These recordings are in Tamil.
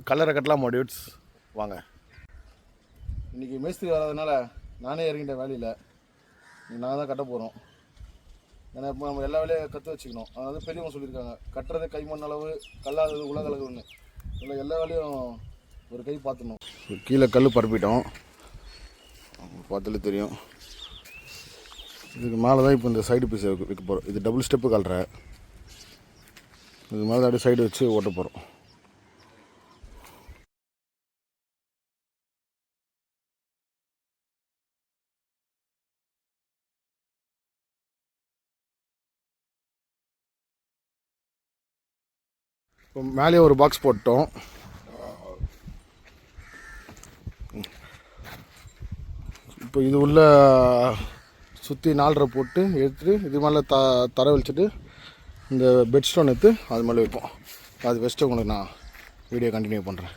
கல்லறை கட்டலாம் டியூட்ஸ். வாங்க. இன்றைக்கி மேஸ்திரி வராதனால நானே இறங்கிட்டேன் வேலையில். நாங்கள் தான் கட்ட போகிறோம். ஏன்னா இப்போ நம்ம எல்லா வேலையும் கற்று வச்சுக்கணும். அதாவது பெரியவங்க சொல்லியிருக்காங்க, கட்டுறது கை மண் அளவு, கல்லாதது உலக அளவுன்னு. இல்லை எல்லா வேலையும் ஒரு கை பார்த்துணும். கீழே கல் பரப்பிட்டோம், பார்த்தாலே தெரியும். இதுக்கு மேலே தான் இப்போ இந்த சைடு பீஸ் வைக்க போகிறோம். இது டபுள் ஸ்டெப்பு கல்ற. இது மேலே தான் அப்படியே சைடு வச்சு ஓட்ட போகிறோம். இப்போ மேலே ஒரு பாக்ஸ் போட்டோம். இப்போ இது உள்ள சுற்றி 4.5 போட்டு எடுத்துட்டு இது மேலே தர வச்சுட்டு இந்த பெட் ஸ்டோன் எடுத்து அது மேலே வைப்போம். அது வச்சுட்டு உங்களுக்கு நான் வீடியோ கண்டினியூ பண்ணுறேன்.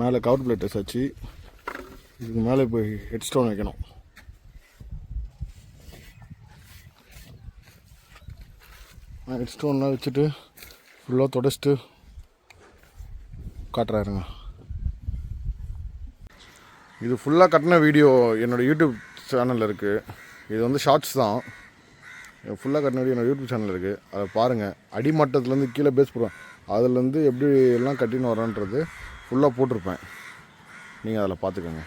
மேலே கவர் பிளேட் வச்சு இதுக்கு மேலே இப்போ ஹெட் ஸ்டோன் வைக்கணும். ஹெட் ஸ்டோன்லாம் வச்சுட்டு ஃபுல்லாக தொடச்சிட்டு காட்டுறாருங்க. இது ஃபுல்லாக கட்டின வீடியோ என்னோடய யூடியூப் சேனலில் இருக்குது. இது வந்து ஷார்ட்ஸ் தான். ஃபுல்லாக கட்டின வீடியோ என்னோடய யூடியூப் சேனலில் இருக்குது. அதை பாருங்கள். அடிமட்டத்துலேருந்து கீழே பேஸ் போடுவேன். அதுலேருந்து எப்படி எல்லாம் கட்டின்னு வரேன்றது ஃபுல்லாக போட்டிருப்பேன். நீங்கள் அதில் பார்த்துக்கோங்க.